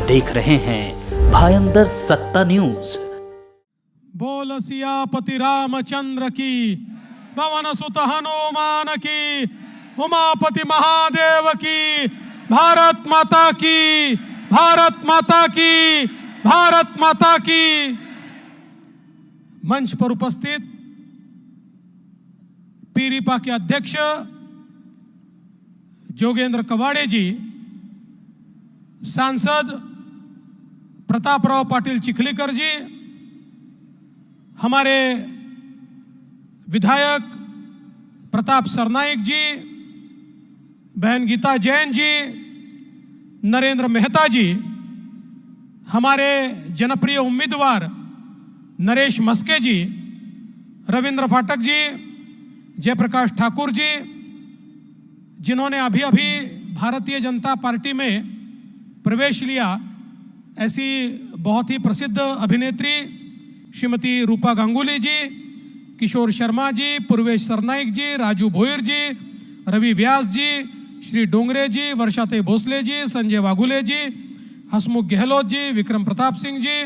देख रहे हैं भायंदर सत्ता न्यूज। बोल सियापति रामचंद्र की, पवन सुत हनुमान की, उमापति महादेव की, भारत माता की, भारत माता की, भारत माता की। मंच पर उपस्थित पीरीपा के अध्यक्ष जोगेंद्र कवाड़े जी, सांसद प्रतापराव पाटिल चिखलीकर जी, हमारे विधायक प्रताप सरनाइक जी, बहन गीता जैन जी, नरेंद्र मेहता जी, हमारे जनप्रिय उम्मीदवार नरेश मस्के जी, रविंद्र फाटक जी, जयप्रकाश ठाकुर जी, जिन्होंने अभी अभी भारतीय जनता पार्टी में प्रवेश लिया, ऐसी बहुत ही प्रसिद्ध अभिनेत्री श्रीमती रूपा गांगुली जी, किशोर शर्मा जी, पूर्वेश सरनाइक जी, राजू भोईर जी, रवि व्यास जी, श्री डोंगरे जी, वर्षाते भोसले जी, संजय वाघुले जी, हसमुख गहलोत जी, विक्रम प्रताप सिंह जी,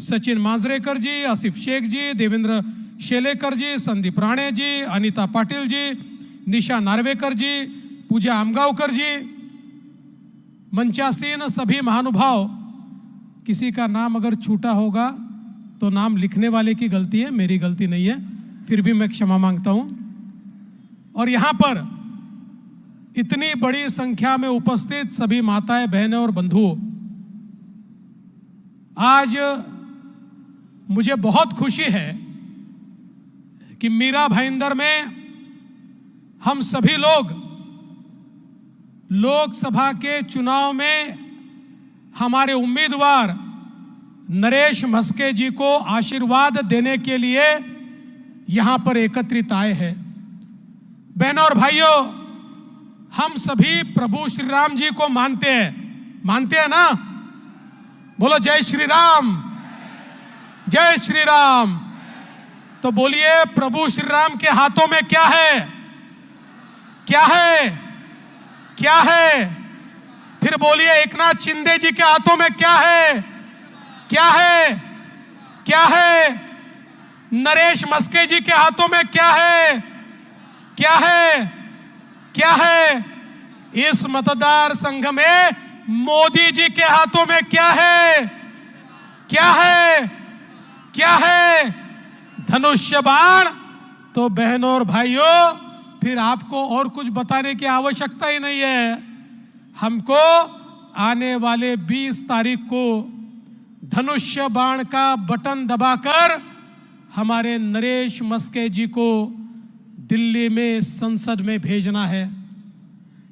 सचिन मांजरेकर जी, आसिफ शेख जी, देवेंद्र शेलेकर जी, संदीप राणे जी, अनीता पाटिल जी, निशा नार्वेकर जी, पूजा आमगांवकर जी, मंचासीन सभी महानुभाव। किसी का नाम अगर छूटा होगा तो नाम लिखने वाले की गलती है, मेरी गलती नहीं है, फिर भी मैं क्षमा मांगता हूं। और यहां पर इतनी बड़ी संख्या में उपस्थित सभी माताएं, बहनें और बंधुओं, आज मुझे बहुत खुशी है कि मीरा भाईंदर में हम सभी लोग लोकसभा के चुनाव में हमारे उम्मीदवार नरेश मस्के जी को आशीर्वाद देने के लिए यहां पर एकत्रित आए हैं। बहनों और भाइयों, हम सभी प्रभु श्री राम जी को मानते हैं ना? बोलो जय श्री राम, जय श्री राम। तो बोलिए, प्रभु श्री राम के हाथों में क्या है? क्या है? क्या है? फिर बोलिए, एकनाथ शिंदे जी के हाथों में क्या है? क्या है? क्या है? नरेश मस्के जी के हाथों में क्या है? क्या है? क्या है? इस मतदार संघ में मोदी जी के हाथों में क्या है? क्या है? क्या है? धनुष्य बाण। तो बहनों और भाइयों, फिर आपको और कुछ बताने की आवश्यकता ही नहीं है। हमको आने वाले 20 तारीख को धनुष्य बाण का बटन दबाकर हमारे नरेश मस्के जी को दिल्ली में संसद में भेजना है।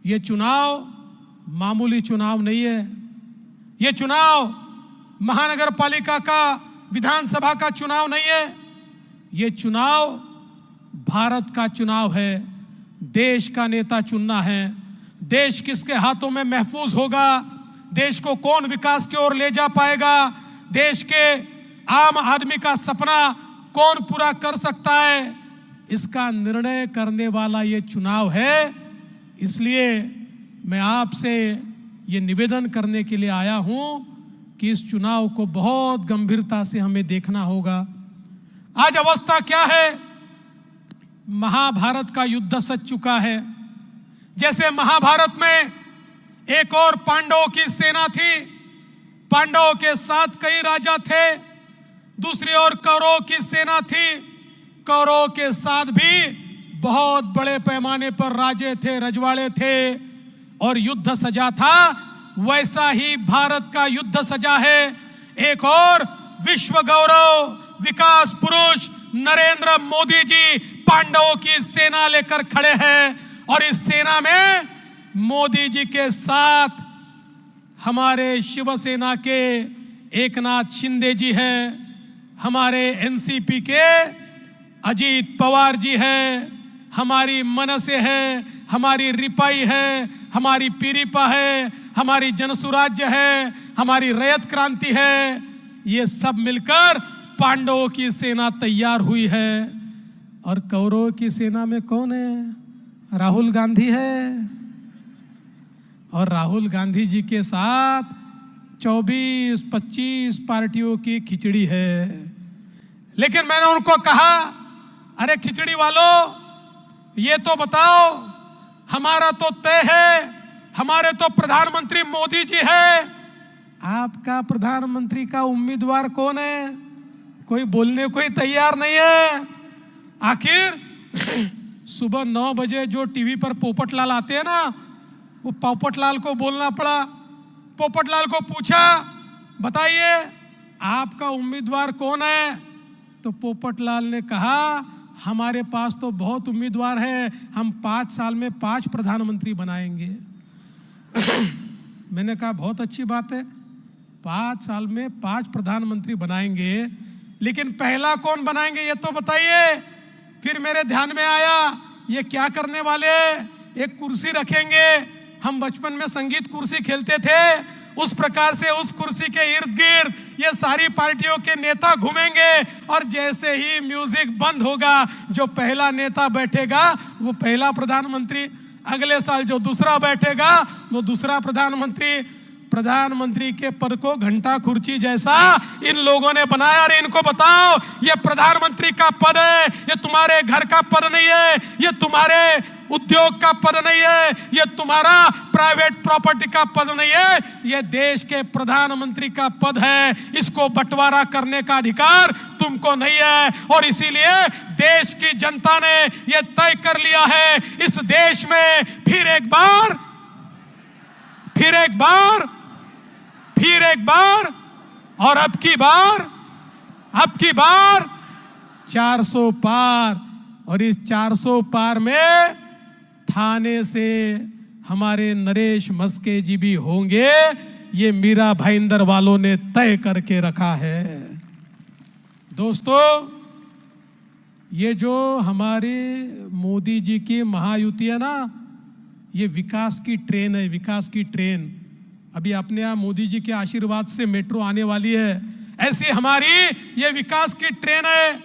ये चुनाव मामूली चुनाव नहीं है। ये चुनाव महानगर पालिका का, विधानसभा का चुनाव नहीं है। ये चुनाव भारत का चुनाव है। देश का नेता चुनना है। देश किसके हाथों में महफूज होगा, देश को कौन विकास की ओर ले जा पाएगा, देश के आम आदमी का सपना कौन पूरा कर सकता है, इसका निर्णय करने वाला ये चुनाव है। इसलिए मैं आपसे ये निवेदन करने के लिए आया हूं कि इस चुनाव को बहुत गंभीरता से हमें देखना होगा। आज अवस्था क्या है? महाभारत का युद्ध सच चुका है। जैसे महाभारत में एक और पांडवों की सेना थी, पांडवों के साथ कई राजा थे, दूसरी ओर कौरवों की सेना थी, कौरवों के साथ भी बहुत बड़े पैमाने पर राजे थे, रजवाड़े थे और युद्ध सजा था। वैसा ही भारत का युद्ध सजा है। एक और विश्व गौरव, विकास पुरुष नरेंद्र मोदी जी पांडवों की सेना लेकर खड़े हैं और इस सेना में मोदी जी के साथ हमारे शिवसेना के एकनाथ शिंदे जी हैं, हमारे एनसीपी के अजीत पवार जी हैं, हमारी मनसे है, हमारी रिपाई है, हमारी पीरीपा है, हमारी जनसुराज्य है, हमारी रैयत क्रांति है। ये सब मिलकर पांडवों की सेना तैयार हुई है। और कौरवों की सेना में कौन है? राहुल गांधी है। और राहुल गांधी जी के साथ 24-25 पार्टियों की खिचड़ी है। लेकिन मैंने उनको कहा, अरे खिचड़ी वालों, ये तो बताओ, हमारा तो तय है, हमारे तो प्रधानमंत्री मोदी जी है, आपका प्रधानमंत्री का उम्मीदवार कौन है? कोई बोलने को ही तैयार नहीं है। आखिर सुबह 9 बजे जो टीवी पर पोपटलाल आते हैं ना, वो पोपटलाल को बोलना पड़ा। पोपटलाल को पूछा, बताइए आपका उम्मीदवार कौन है? तो पोपटलाल ने कहा, हमारे पास तो बहुत उम्मीदवार है, हम 5 साल में 5 प्रधानमंत्री बनाएंगे। मैंने कहा बहुत अच्छी बात है, 5 साल में 5 प्रधानमंत्री बनाएंगे, लेकिन पहला कौन बनाएंगे ये तो बताइए। फिर मेरे ध्यान में आया, ये क्या करने वाले, एक कुर्सी रखेंगे। हम बचपन में संगीत कुर्सी खेलते थे, उस प्रकार से उस कुर्सी के इर्द गिर्द ये सारी पार्टियों के नेता घूमेंगे, और जैसे ही म्यूजिक बंद होगा, जो पहला नेता बैठेगा वो पहला प्रधानमंत्री, अगले साल जो दूसरा बैठेगा वो दूसरा प्रधानमंत्री। प्रधानमंत्री के पद को घंटा कुर्सी जैसा इन लोगों ने बनाया। और इनको बताओ, ये प्रधानमंत्री का पद है, ये तुम्हारे घर का पद नहीं है, ये तुम्हारे उद्योग का पद नहीं है, ये तुम्हारा प्राइवेट प्रॉपर्टी का पद नहीं है, ये देश के प्रधानमंत्री का पद है। इसको बंटवारा करने का अधिकार तुमको नहीं है। और इसीलिए देश की जनता ने यह तय कर लिया है, इस देश में फिर एक बार और अब की बार 400 पार। और इस 400 पार में थाने से हमारे नरेश मस्के जी भी होंगे, ये मीरा भाईंदर वालों ने तय करके रखा है। दोस्तों, ये जो हमारे मोदी जी की महायुति है ना, ये विकास की ट्रेन है, विकास की ट्रेन। अभी अपने यहाँ मोदी जी के आशीर्वाद से मेट्रो आने वाली है, ऐसी हमारी ये विकास की ट्रेन है।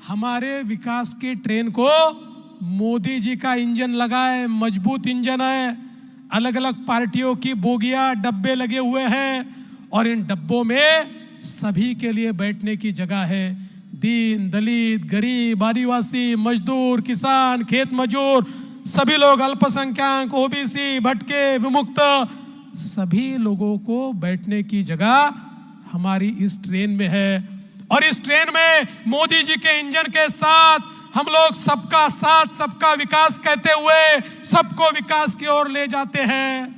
हमारे विकास की ट्रेन को मोदी जी का इंजन लगा है, मजबूत इंजन है। अलग अलग पार्टियों की बोगियां, डब्बे लगे हुए हैं, और इन डब्बों में सभी के लिए बैठने की जगह है। दीन, दलित, गरीब, आदिवासी, मजदूर, किसान, खेत मजदूर, सभी लोग, अल्पसंख्यक, ओबीसी, भटके, विमुक्त, सभी लोगों को बैठने की जगह हमारी इस ट्रेन में है। और इस ट्रेन में मोदी जी के इंजन के साथ हम लोग सबका साथ सबका विकास कहते हुए सबको विकास की ओर ले जाते हैं।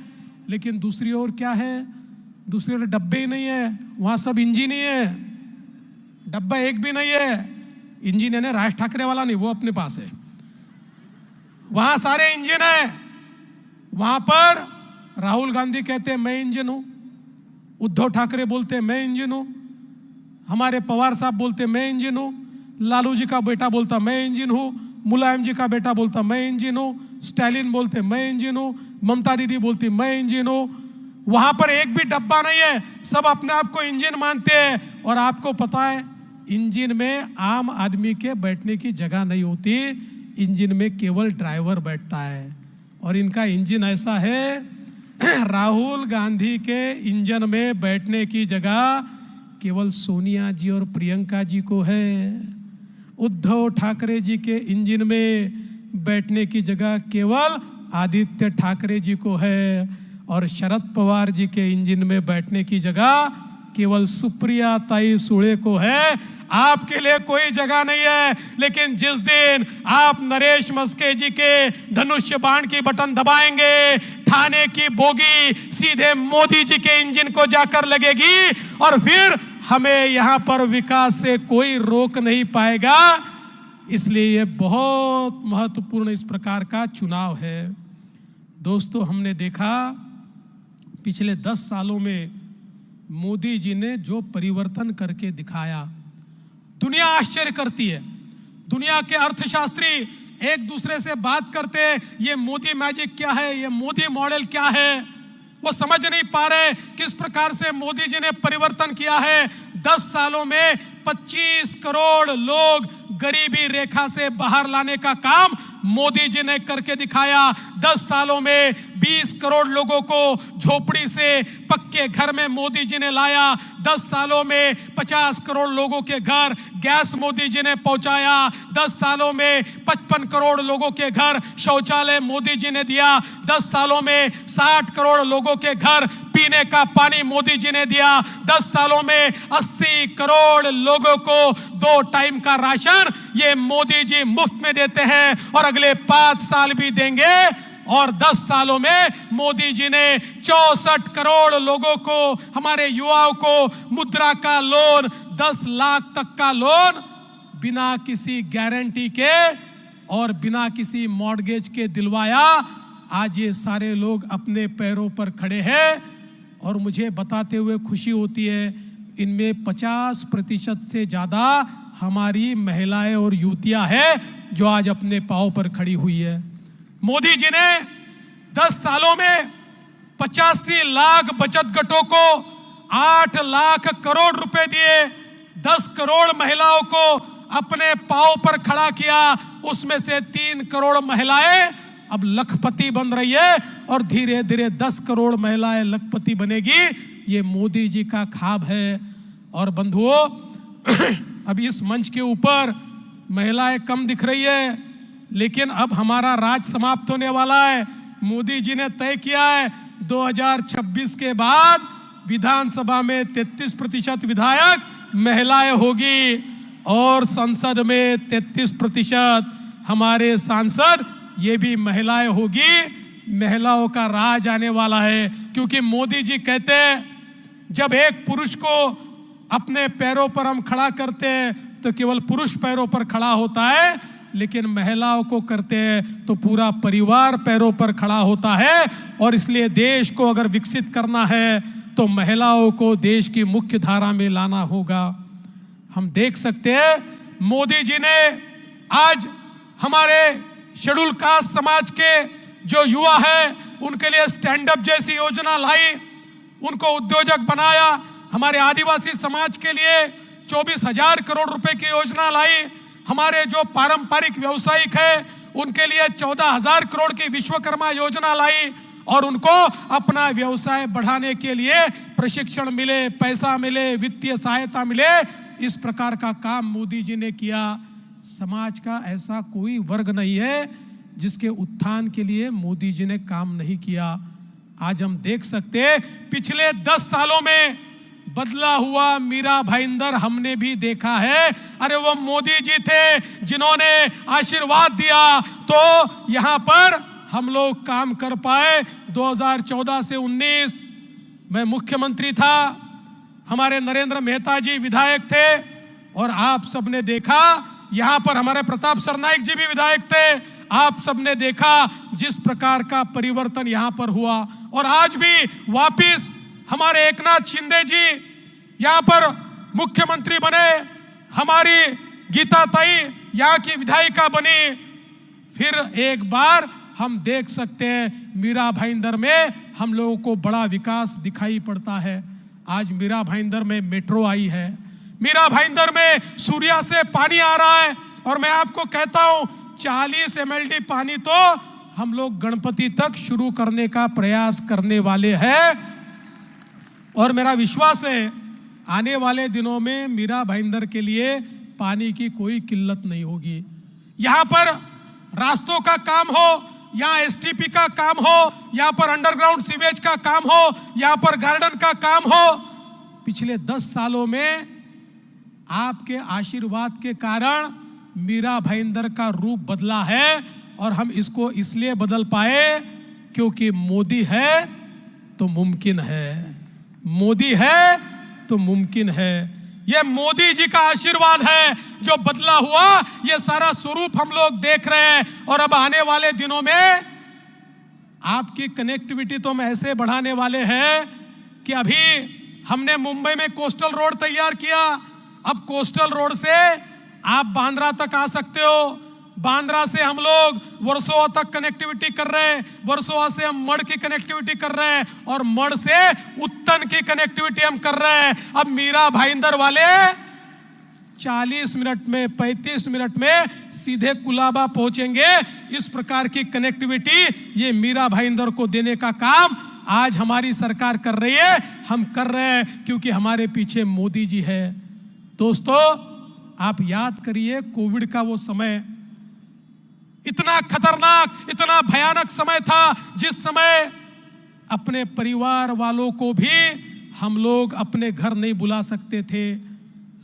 लेकिन दूसरी ओर क्या है? दूसरी ओर डब्बे ही नहीं है, वहां सब इंजन ही है, डब्बा एक भी नहीं है। इंजन है ना, राज ठाकरे वाला नहीं, वो अपने पास है, वहां सारे इंजन है। वहां पर राहुल गांधी कहते हैं मैं इंजन हूं, उद्धव ठाकरे बोलते हैं मैं इंजन हूं, हमारे पवार साहब बोलते मैं इंजन हूं, लालू जी का बेटा बोलता मैं इंजन हूं, मुलायम जी का बेटा बोलता मैं इंजन हूं, स्टालिन बोलते मैं इंजन हूं, ममता दीदी बोलती मैं इंजन हूं। वहां पर एक भी डब्बा नहीं है, सब अपने आप को इंजन मानते हैं। और आपको पता है, इंजन में आम आदमी के बैठने की जगह नहीं होती, इंजन में केवल ड्राइवर बैठता है। और इनका इंजन ऐसा है, राहुल गांधी के इंजन में बैठने की जगह केवल सोनिया जी और प्रियंका जी को है। उद्धव ठाकरे जी के इंजन में बैठने की जगह केवल आदित्य ठाकरे जी को है। और शरद पवार जी के इंजन में बैठने की जगह केवल सुप्रिया ताई सुळे को है। आपके लिए कोई जगह नहीं है। लेकिन जिस दिन आप नरेश मस्के जी के धनुष्य बाण की बटन दबाएंगे, थाने की बोगी सीधे मोदी जी के इंजन को जाकर लगेगी, और फिर हमें यहां पर विकास से कोई रोक नहीं पाएगा। इसलिए ये बहुत महत्वपूर्ण इस प्रकार का चुनाव है। दोस्तों, हमने देखा पिछले 10 सालों में मोदी जी ने जो परिवर्तन करके दिखाया, दुनिया आश्चर्य करती है। दुनिया के अर्थशास्त्री एक दूसरे से बात करते हैं, ये मोदी मैजिक क्या है, ये मोदी मॉडल क्या है। वो समझ नहीं पा रहे किस प्रकार से मोदी जी ने परिवर्तन किया है। 10 सालों में 25 करोड़ लोग गरीबी रेखा से बाहर लाने का काम मोदी जी ने करके दिखाया। 10 सालों में 20 करोड़ लोगों को झोपड़ी से पक्के घर में मोदी जी ने लाया। 10 सालों में 50 करोड़ लोगों के घर गैस मोदी जी ने पहुंचाया। 10 सालों में 55 करोड़ लोगों के घर शौचालय मोदी जी ने दिया। 10 सालों में 60 करोड़ लोगों के घर पीने का पानी मोदी जी ने दिया। 10 सालों में 80 करोड़ लोगों को 2 टाइम का राशन ये मोदी जी मुफ्त में देते हैं और अगले 5 साल भी देंगे। और 10 सालों में मोदी जी ने 64 करोड़ लोगों को, हमारे युवाओं को मुद्रा का लोन, 10 लाख तक का लोन बिना किसी गारंटी के और बिना किसी मॉर्गेज के दिलवाया। आज ये सारे लोग अपने पैरों पर खड़े हैं और मुझे बताते हुए खुशी होती है, इनमें 50% से ज्यादा हमारी महिलाएं और युवतियां हैं जो आज अपने पांव पर खड़ी हुई है। मोदी जी ने 10 सालों में 85 लाख बचत गटों को 8 लाख करोड़ रुपए दिए। 10 करोड़ महिलाओं को अपने पांव पर खड़ा किया। उसमें से 3 करोड़ महिलाएं अब लखपति बन रही है और धीरे धीरे 10 करोड़ महिलाएं लखपति बनेगी। ये मोदी जी का ख्वाब है। और बंधुओं, अब इस मंच के ऊपर महिलाएं कम दिख रही है, लेकिन अब हमारा राज समाप्त होने वाला है। मोदी जी ने तय किया है 2026 के बाद विधानसभा में 33% विधायक महिलाएं होगी और संसद में 33% हमारे सांसद ये भी महिलाएं होगी। महिलाओं का राज आने वाला है, क्योंकि मोदी जी कहते हैं जब एक पुरुष को अपने पैरों पर हम खड़ा करते हैं तो केवल पुरुष पैरों पर खड़ा होता है, लेकिन महिलाओं को करते हैं तो पूरा परिवार पैरों पर खड़ा होता है। और इसलिए देश को अगर विकसित करना है तो महिलाओं को देश की मुख्य धारा में लाना होगा। हम देख सकते हैं मोदी जी ने आज हमारे शेड्यूल कास्ट समाज के जो युवा है उनके लिए स्टैंड अप जैसी योजना लाई, उनको उद्योजक बनाया। हमारे आदिवासी समाज के लिए 24,000 करोड़ रुपए की योजना लाई। हमारे जो पारंपरिक व्यवसायिक है उनके लिए 14,000 करोड़ की विश्वकर्मा योजना लाई और उनको अपना व्यवसाय बढ़ाने के लिए प्रशिक्षण मिले, पैसा मिले, वित्तीय सहायता मिले। इस प्रकार का काम मोदी जी ने किया। समाज का ऐसा कोई वर्ग नहीं है जिसके उत्थान के लिए मोदी जी ने काम नहीं किया। आज हम देख सकते हैं पिछले 10 सालों में बदला हुआ मीरा भाईंदर हमने भी देखा है। अरे वो मोदी जी थे जिन्होंने आशीर्वाद दिया तो यहां पर हम लोग काम कर पाए। 2014 से 19 मैं मुख्यमंत्री था, हमारे नरेंद्र मेहता जी विधायक थे और आप सबने देखा, यहां पर हमारे प्रताप सरनाइक जी भी विधायक थे। आप सबने देखा जिस प्रकार का परिवर्तन यहां पर हुआ। और आज भी वापिस हमारे एकनाथ शिंदे जी यहां पर मुख्यमंत्री बने, हमारी गीता ताई यहां की विधायिका बनी। फिर एक बार हम देख सकते हैं मीरा भाईंदर में हम लोगों को बड़ा विकास दिखाई पड़ता है। आज मीरा भाईंदर में मेट्रो आई है, मीरा भाईंदर में सूर्या से पानी आ रहा है। और मैं आपको कहता हूं 40 MLD पानी तो हम लोग गणपति तक शुरू करने का प्रयास करने वाले हैं। और मेरा विश्वास है आने वाले दिनों में मीरा भाईंदर के लिए पानी की कोई किल्लत नहीं होगी। यहां पर रास्तों का काम हो, यहाँ STP का काम हो, यहाँ पर अंडरग्राउंड सीवेज का काम हो, यहाँ पर गार्डन का काम हो। पिछले 10 सालों में आपके आशीर्वाद के कारण मीरा भाईंदर का रूप बदला है और हम इसको इसलिए बदल पाए क्योंकि मोदी है तो मुमकिन है, मोदी है तो मुमकिन है। ये मोदी जी का आशीर्वाद है जो बदला हुआ, ये सारा स्वरूप हम लोग देख रहे हैं। और अब आने वाले दिनों में आपकी कनेक्टिविटी तो हम ऐसे बढ़ाने वाले हैं कि अभी हमने मुंबई में कोस्टल रोड तैयार किया। अब कोस्टल रोड से आप बांद्रा तक आ सकते हो, बांद्रा से हम लोग वर्सोवा तक कनेक्टिविटी कर रहे हैं, वर्सोवा से हम मड़ की कनेक्टिविटी कर रहे हैं और मड़ से उत्तन की कनेक्टिविटी हम कर रहे हैं। अब मीरा भाईंदर वाले 40 मिनट में, 35 मिनट में सीधे कुलाबा पहुंचेंगे। इस प्रकार की कनेक्टिविटी ये मीरा भाईंदर को देने का काम आज हमारी सरकार कर रही है। हम कर रहे हैं क्योंकि हमारे पीछे मोदी जी है। दोस्तों, आप याद करिए कोविड का वो समय, इतना खतरनाक, इतना भयानक समय था जिस समय अपने परिवार वालों को भी हम लोग अपने घर नहीं बुला सकते थे।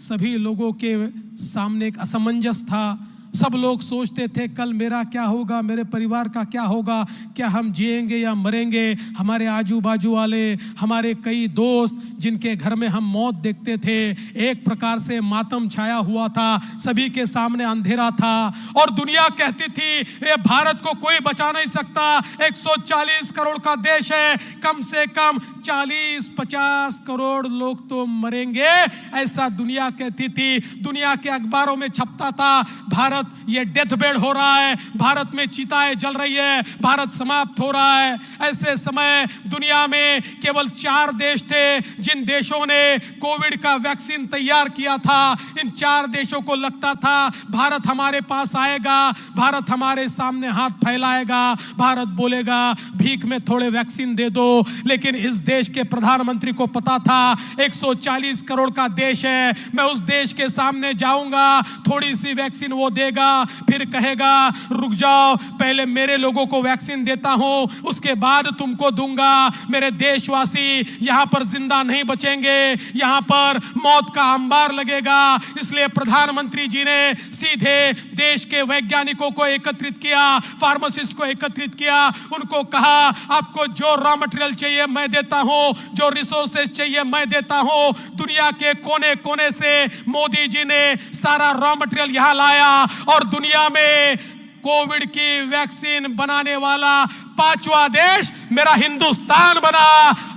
सभी लोगों के सामने एक असमंजस था। सब लोग सोचते थे कल मेरा क्या होगा, मेरे परिवार का क्या होगा, क्या हम जिएंगे या मरेंगे। हमारे आजू बाजू वाले, हमारे कई दोस्त जिनके घर में हम मौत देखते थे, एक प्रकार से मातम छाया हुआ था, सभी के सामने अंधेरा था और दुनिया कहती थी ये भारत को कोई बचा नहीं सकता। 140 करोड़ का देश है, कम से कम 40-50 करोड़ लोग तो मरेंगे, ऐसा दुनिया कहती थी। दुनिया के अखबारों में छपता था भारत ये डेथ बेड हो रहा है, भारत में चिताएं जल रही है, भारत समाप्त हो रहा है। ऐसे समय दुनिया में केवल 4 देश थे जिन देशों ने कोविड का वैक्सीन तैयार किया था। इन 4 देशों को लगता था भारत हमारे पास आएगा, भारत हमारे सामने हाथ फैलाएगा, भारत बोलेगा भीख में थोड़े वैक्सीन दे दो। लेकिन इस देश के प्रधानमंत्री को पता था 140 करोड़ का देश है, मैं उस देश के सामने जाऊंगा, थोड़ी सी वैक्सीन वो देगा, फिर कहेगा रुक जाओ, पहले मेरे लोगों को वैक्सीन देता हूं, उसके बाद तुमको दूंगा। मेरे देशवासी यहां पर जिंदा नहीं बचेंगे, यहां पर मौत का अंबार लगेगा। इसलिए प्रधानमंत्री जी ने सीधे देश के वैज्ञानिकों को एकत्रित किया, फार्मासिस्ट को एकत्रित किया, उनको कहा आपको जो रॉ मटेरियल चाहिए मैं देता हूं, जो रिसोर्सेज चाहिए मैं देता हूं। दुनिया के कोने कोने से मोदी जी ने सारा रॉ मटेरियल यहां लाया और दुनिया में कोविड की वैक्सीन बनाने वाला 5वां देश मेरा हिंदुस्तान बना।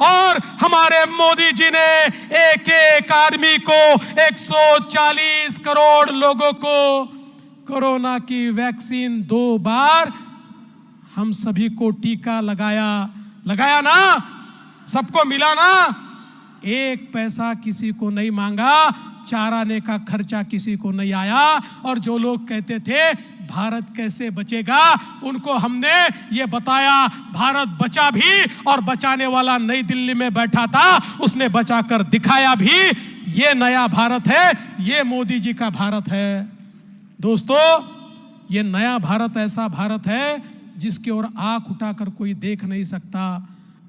और हमारे मोदी जी ने एक एक आदमी को, 140 करोड़ लोगों को कोरोना की वैक्सीन 2 बार हम सभी को टीका लगाया ना, सबको मिला ना। 1 पैसा किसी को नहीं मांगा, चाराने का खर्चा किसी को नहीं आया। और जो लोग कहते थे भारत कैसे बचेगा, उनको हमने ये बताया भारत बचा भी, और बचाने वाला नई दिल्ली में बैठा था, उसने बचाकर दिखाया भी। ये नया भारत है, ये मोदी जी का भारत है। दोस्तों, ये नया भारत ऐसा भारत है जिसकी ओर आंख उठाकर कोई देख नहीं सकता।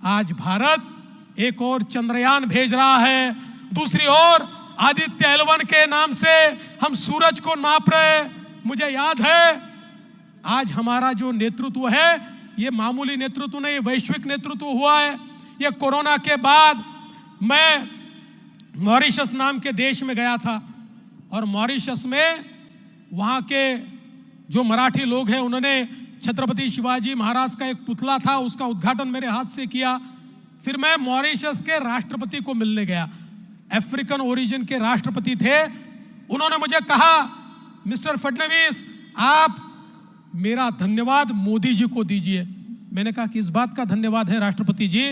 आज भारत एक और चंद्रयान भेज रहा है, दूसरी ओर आदित्य L1 के नाम से हम सूरज को नाप रहे। मुझे याद है आज हमारा जो नेतृत्व है ये मामूली नेतृत्व नहीं, वैश्विक नेतृत्व हुआ है। ये कोरोना के बाद मैं मॉरिशस नाम के देश में गया था और मॉरिशस में वहाँ के जो मराठी लोग हैं उन्होंने छत्रपति शिवाजी महाराज का एक पुतला था, उसका उद्घाटन मेरे हाथ से किया। फिर मैं मॉरिशस के राष्ट्रपति को मिलने गया, अफ्रीकन ओरिजिन के राष्ट्रपति थे। उन्होंने मुझे कहा मिस्टर फडणवीस आप मेरा धन्यवाद मोदी जी को दीजिए। मैंने कहा किस बात का धन्यवाद है राष्ट्रपति जी?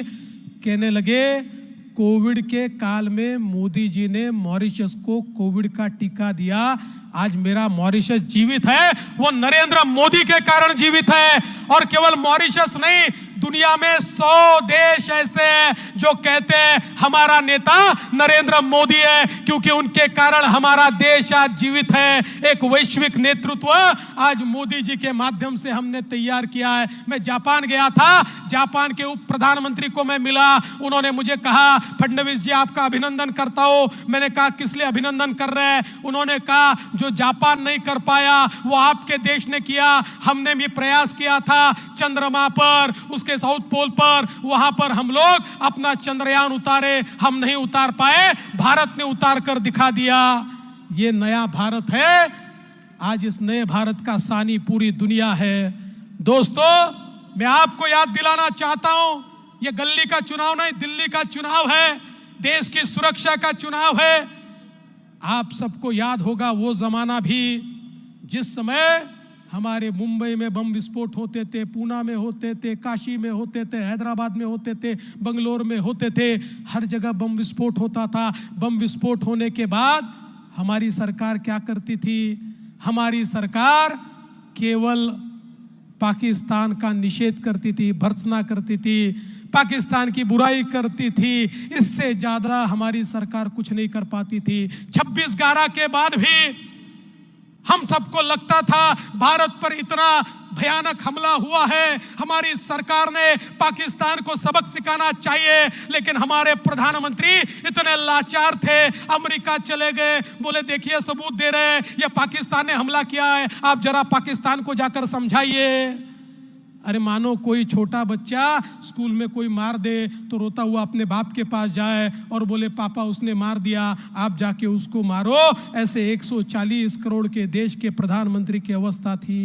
कहने लगे कोविड के काल में मोदी जी ने मॉरिशस को कोविड का टीका दिया। आज मेरा मॉरिशस जीवित है, वो नरेंद्र मोदी के कारण जीवित है। और केवल मॉरिशस नहीं, दुनिया में 100 देश ऐसे हैं जो कहते हैं हमारा नेता नरेंद्र मोदी है, क्योंकि उनके कारण हमारा देश आज जीवित है। एक वैश्विक नेतृत्व आज मोदी जी के माध्यम से हमने तैयार किया है। मैं जापान गया था, जापान के उप प्रधानमंत्री को मैं मिला, उन्होंने मुझे कहा फडणवीस जी आपका अभिनंदन करता हूं। मैंने कहा किस लिए अभिनंदन कर रहे हैं? उन्होंने कहा जो जापान नहीं कर पाया वो आपके देश ने किया। हमने भी प्रयास किया था चंद्रमा पर, उसके साउथ पोल पर, वहां पर हम लोग अपना चंद्रयान उतारे, हम नहीं उतार पाए, भारत ने उतार कर दिखा दिया। ये नया भारत है। आज इस नए भारत का सानी पूरी दुनिया है। दोस्तों, मैं आपको याद दिलाना चाहता हूं, यह गली का चुनाव नहीं, दिल्ली का चुनाव है, देश की सुरक्षा का चुनाव है। आप सबको याद होगा वो जमाना भी जिस समय हमारे मुंबई में बम विस्फोट होते थे, पूना में होते थे, काशी में होते थे, हैदराबाद में होते थे, बंगलोर में होते थे, हर जगह बम विस्फोट होता था। बम विस्फोट होने के बाद हमारी सरकार क्या करती थी? हमारी सरकार केवल पाकिस्तान का निषेध करती थी, भर्त्सना करती थी, पाकिस्तान की बुराई करती थी। इससे ज्यादा हमारी सरकार कुछ नहीं कर पाती थी। 26/11 के बाद भी हम सबको लगता था भारत पर इतना भयानक हमला हुआ है, हमारी सरकार ने पाकिस्तान को सबक सिखाना चाहिए, लेकिन हमारे प्रधानमंत्री इतने लाचार थे, अमेरिका चले गए, बोले देखिए सबूत दे रहे हैं ये पाकिस्तान ने हमला किया है, आप जरा पाकिस्तान को जाकर समझाइए। अरे मानो कोई छोटा बच्चा स्कूल में कोई मार दे तो रोता हुआ अपने बाप के पास जाए और बोले पापा उसने मार दिया, आप जाके उसको मारो। ऐसे 140 करोड़ के देश के प्रधानमंत्री की अवस्था थी।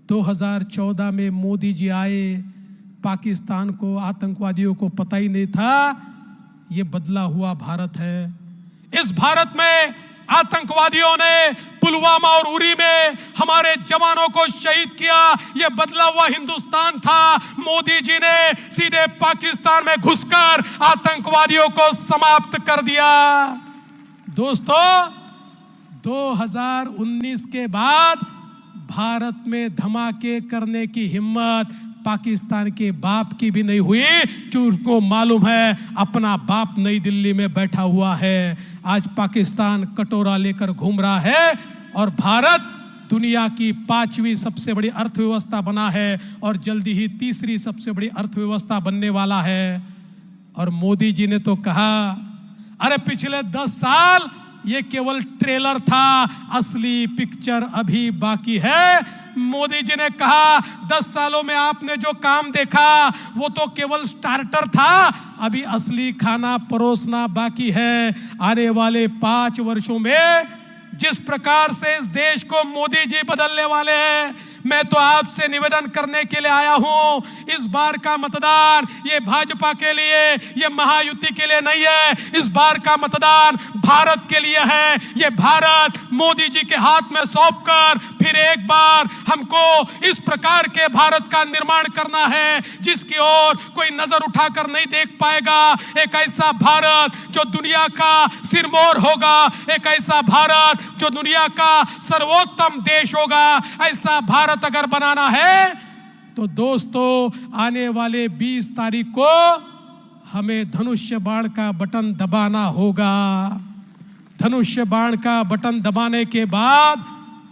2014 में मोदी जी आए, पाकिस्तान को, आतंकवादियों को पता ही नहीं था ये बदला हुआ भारत है। इस भारत में आतंकवादियों ने पुलवामा और उरी में हमारे जवानों को शहीद किया, यह बदला हुआ हिंदुस्तान था। मोदी जी ने सीधे पाकिस्तान में घुसकर आतंकवादियों को समाप्त कर दिया। दोस्तों, 2019 के बाद भारत में धमाके करने की हिम्मत पाकिस्तान के बाप की भी नहीं हुई, क्योंकि उनको मालूम है अपना बाप नई दिल्ली में बैठा हुआ है। आज पाकिस्तान कटोरा लेकर घूम रहा है और भारत दुनिया की 5वीं सबसे बड़ी अर्थव्यवस्था बना है और जल्दी ही 3री सबसे बड़ी अर्थव्यवस्था बनने वाला है। और मोदी जी ने तो कहा अरे पिछले 10 साल ये केवल ट्रेलर था, असली पिक्चर अभी बाकी है। मोदी जी ने कहा 10 सालों में आपने जो काम देखा वो तो केवल स्टार्टर था, अभी असली खाना परोसना बाकी है। आने वाले 5 वर्षों में जिस प्रकार से इस देश को मोदी जी बदलने वाले हैं, मैं तो आपसे निवेदन करने के लिए आया हूं, इस बार का मतदान ये भाजपा के लिए, ये महायुति के लिए नहीं है। इस बार का मतदान भारत के लिए है। ये भारत मोदी जी के हाथ में सौंपकर फिर एक बार हमको इस प्रकार के भारत का निर्माण करना है जिसकी ओर कोई नजर उठाकर नहीं देख पाएगा। एक ऐसा भारत जो दुनिया का सिरमौर होगा, एक ऐसा भारत जो दुनिया का सर्वोत्तम देश होगा। ऐसा भारत अगर बनाना है तो दोस्तों आने वाले 20 तारीख को हमें धनुष्य बाण का बटन दबाना होगा। धनुष्य बाण का बटन दबाने के बाद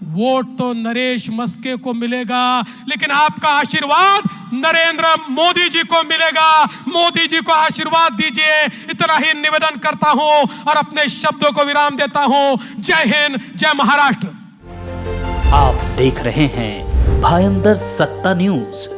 वोट तो नरेश मस्के को मिलेगा, लेकिन आपका आशीर्वाद नरेंद्र मोदी जी को मिलेगा। मोदी जी को आशीर्वाद दीजिए, इतना ही निवेदन करता हूं और अपने शब्दों को विराम देता हूं। जय हिंद, जय महाराष्ट्र। आप देख रहे हैं भायंदर सत्ता न्यूज।